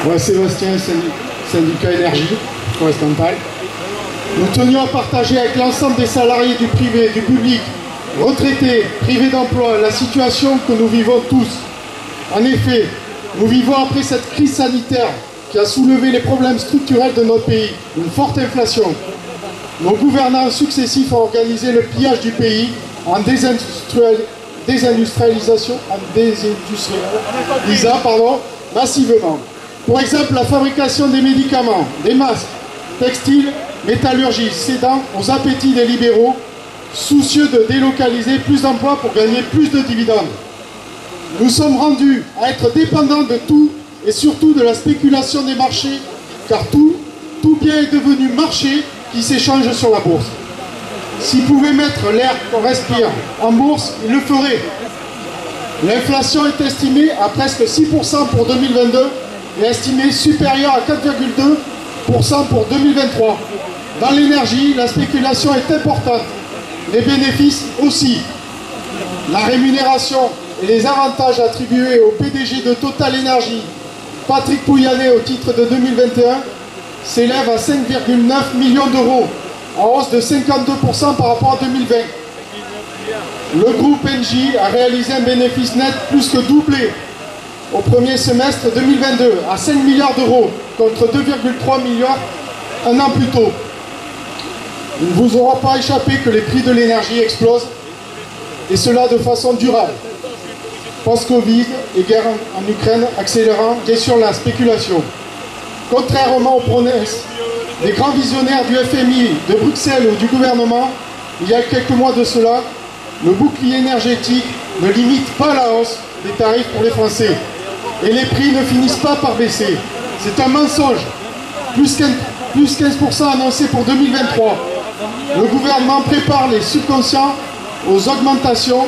Moi, Sébastien, syndicat énergie, Continental. Nous tenions à partager avec l'ensemble des salariés du privé, du public, retraités, privés d'emploi, la situation que nous vivons tous. En effet, nous vivons après cette crise sanitaire qui a soulevé les problèmes structurels de notre pays, une forte inflation. Nos gouvernants successifs ont organisé le pillage du pays en désindustrialisation, massivement. Pour exemple, la fabrication des médicaments, des masques, textiles, métallurgie, cédant aux appétits des libéraux, soucieux de délocaliser plus d'emplois pour gagner plus de dividendes. Nous sommes rendus à être dépendants de tout et surtout de la spéculation des marchés, car tout bien est devenu marché qui s'échange sur la bourse. S'ils pouvaient mettre l'air qu'on respire en bourse, ils le feraient. L'inflation est estimée à presque 6% pour 2022 et estimée supérieure à 4,2% pour 2023. Dans l'énergie, la spéculation est importante, les bénéfices aussi. La rémunération et les avantages attribués au PDG de Total Énergie, Patrick Pouyanné, au titre de 2021, s'élèvent à 5,9 millions d'euros, en hausse de 52% par rapport à 2020. Le groupe Engie a réalisé un bénéfice net plus que doublé au premier semestre 2022 à 5 milliards d'euros contre 2,3 milliards un an plus tôt. Il ne vous aura pas échappé que les prix de l'énergie explosent, et cela de façon durable. Post-Covid et guerre en Ukraine accélérant bien sûr la spéculation. Contrairement aux promesses des grands visionnaires du FMI, de Bruxelles ou du gouvernement, il y a quelques mois de cela, le bouclier énergétique ne limite pas la hausse des tarifs pour les Français. Et les prix ne finissent pas par baisser. C'est un mensonge. Plus 15% annoncé pour 2023. Le gouvernement prépare les subconscients aux augmentations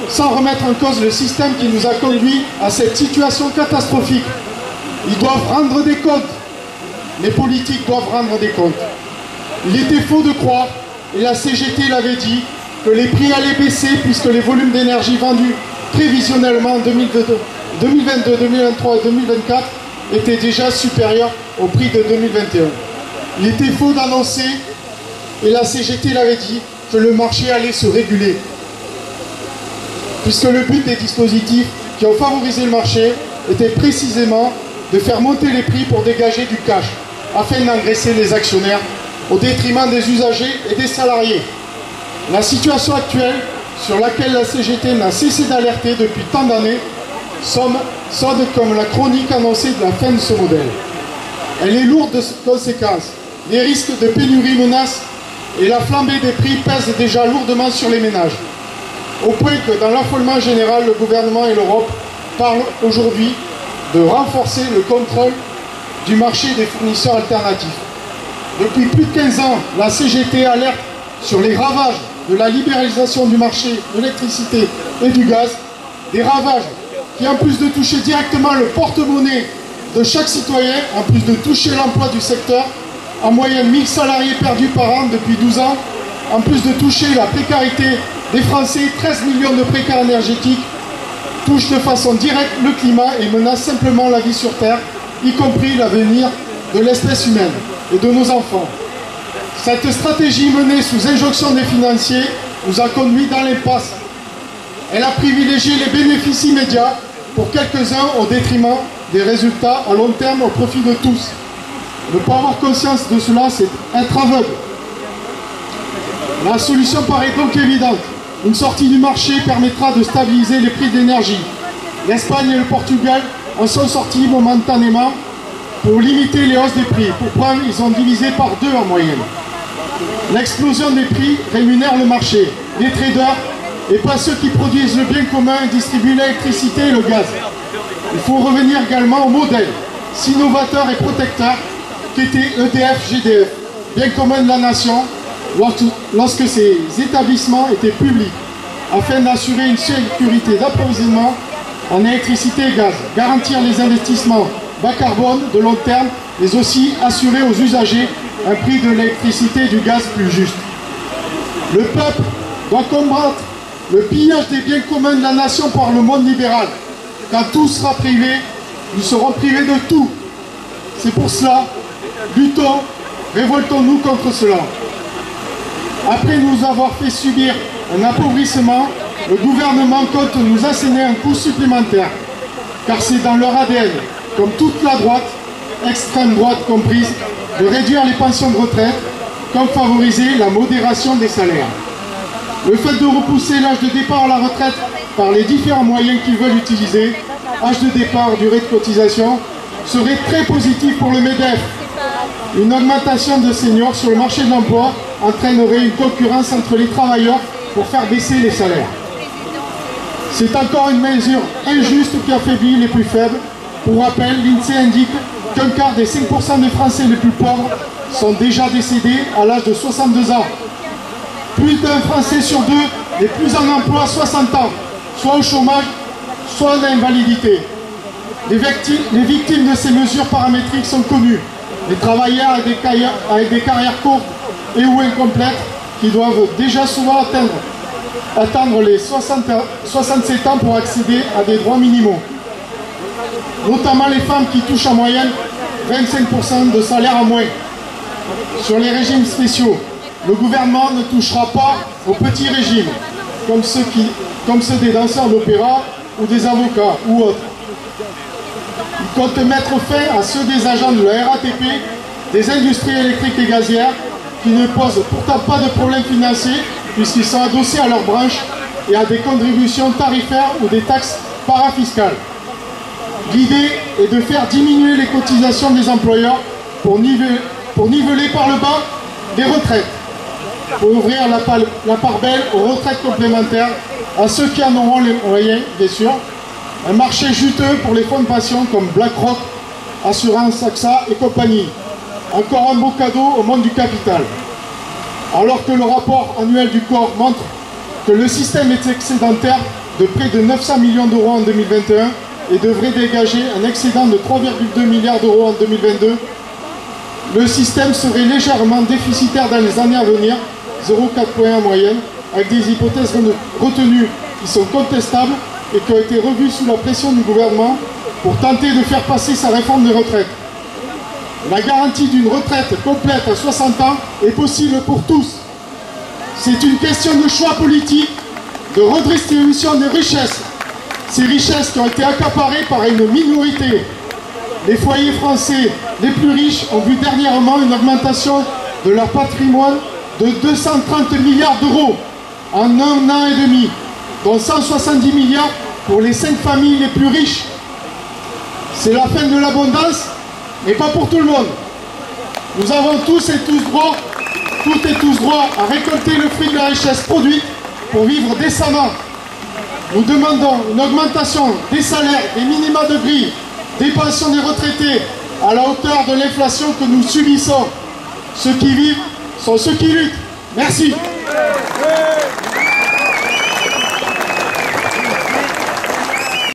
sans remettre en cause le système qui nous a conduit à cette situation catastrophique. Ils doivent rendre des comptes. Les politiques doivent rendre des comptes. Il était faux de croire, et la CGT l'avait dit, que les prix allaient baisser puisque les volumes d'énergie vendus prévisionnellement en 2022, 2023 et 2024 étaient déjà supérieurs au prix de 2021. Il était faux d'annoncer, et la CGT l'avait dit, que le marché allait se réguler. Puisque le but des dispositifs qui ont favorisé le marché était précisément de faire monter les prix pour dégager du cash, afin d'engraisser les actionnaires au détriment des usagers et des salariés. La situation actuelle, sur laquelle la CGT n'a cessé d'alerter depuis tant d'années, sonne comme la chronique annoncée de la fin de ce modèle. Elle est lourde de conséquences. Les risques de pénurie menacent et la flambée des prix pèse déjà lourdement sur les ménages. Au point que dans l'affolement général, le gouvernement et l'Europe parlent aujourd'hui de renforcer le contrôle du marché des fournisseurs alternatifs. Depuis plus de 15 ans, la CGT alerte sur les ravages de la libéralisation du marché de l'électricité et du gaz, des ravages qui, en plus de toucher directement le porte-monnaie de chaque citoyen, en plus de toucher l'emploi du secteur, en moyenne 1000 salariés perdus par an depuis 12 ans, en plus de toucher la précarité des Français, 13 millions de précaires énergétiques, touche de façon directe le climat et menace simplement la vie sur Terre, y compris l'avenir de l'espèce humaine et de nos enfants. Cette stratégie menée sous injonction des financiers nous a conduits dans l'impasse. Elle a privilégié les bénéfices immédiats pour quelques-uns au détriment des résultats à long terme au profit de tous. Ne pas avoir conscience de cela, c'est être aveugle. La solution paraît donc évidente. Une sortie du marché permettra de stabiliser les prix de l'énergie. L'Espagne et le Portugal en sont sortis momentanément pour limiter les hausses des prix. Pour preuve, ils ont divisé par 2 en moyenne. L'explosion des prix rémunère le marché, les traders et pas ceux qui produisent le bien commun et distribuent l'électricité et le gaz. Il faut revenir également au modèle si novateur et protecteur qu'était EDF-GDF, bien commun de la nation, lorsque ces établissements étaient publics, afin d'assurer une sécurité d'approvisionnement en électricité et gaz, garantir les investissements bas carbone de long terme, mais aussi assurer aux usagers un prix de l'électricité et du gaz plus juste. Le peuple doit combattre le pillage des biens communs de la nation par le monde libéral. Quand tout sera privé, nous serons privés de tout. C'est pour cela, luttons, révoltons-nous contre cela. Après nous avoir fait subir un appauvrissement, le gouvernement compte nous asséner un coût supplémentaire, car c'est dans leur ADN, comme toute la droite, extrême droite comprise, de réduire les pensions de retraite, comme favoriser la modération des salaires. Le fait de repousser l'âge de départ à la retraite par les différents moyens qu'ils veulent utiliser, âge de départ, durée de cotisation, serait très positif pour le MEDEF. Une augmentation de seniors sur le marché de l'emploi entraînerait une concurrence entre les travailleurs pour faire baisser les salaires. C'est encore une mesure injuste qui affaiblit les plus faibles. Pour rappel, l'INSEE indique qu'un quart des 5% des Français les plus pauvres sont déjà décédés à l'âge de 62 ans. Plus d'un Français sur 2 n'est plus en emploi à 60 ans, soit au chômage, soit en invalidité. Les victimes de ces mesures paramétriques sont connues. Les travailleurs avec des carrières courtes et ou incomplètes qui doivent déjà souvent atteindre les 67 ans pour accéder à des droits minimaux. Notamment les femmes qui touchent en moyenne 25% de salaire en moins. Sur les régimes spéciaux, le gouvernement ne touchera pas aux petits régimes, comme ceux des danseurs d'opéra ou des avocats ou autres. Il compte mettre fin à ceux des agents de la RATP, des industries électriques et gazières, qui ne posent pourtant pas de problème financier puisqu'ils sont adossés à leur branche et à des contributions tarifaires ou des taxes parafiscales. L'idée est de faire diminuer les cotisations des employeurs pour niveler par le bas les retraites, pour ouvrir la part belle aux retraites complémentaires à ceux qui en auront les moyens, bien sûr. Un marché juteux pour les fonds de pension comme BlackRock, Assurance AXA et compagnie. Encore un beau cadeau au monde du capital. Alors que le rapport annuel du corps montre que le système est excédentaire de près de 900 millions d'euros en 2021 et devrait dégager un excédent de 3,2 milliards d'euros en 2022, le système serait légèrement déficitaire dans les années à venir, 0,4 points en moyenne, avec des hypothèses retenues qui sont contestables et qui ont été revues sous la pression du gouvernement pour tenter de faire passer sa réforme des retraites. La garantie d'une retraite complète à 60 ans est possible pour tous. C'est une question de choix politique, de redistribution des richesses. Ces richesses qui ont été accaparées par une minorité. Les foyers français les plus riches ont vu dernièrement une augmentation de leur patrimoine de 230 milliards d'euros. en 1 an et demi, dont 170 milliards pour les 5 familles les plus riches. C'est la fin de l'abondance, mais pas pour tout le monde. Nous avons toutes et tous droit à récolter le fruit de la richesse produite pour vivre décemment. Nous demandons une augmentation des salaires, des minima de grille, des pensions des retraités à la hauteur de l'inflation que nous subissons. Ceux qui vivent sont ceux qui luttent. Merci.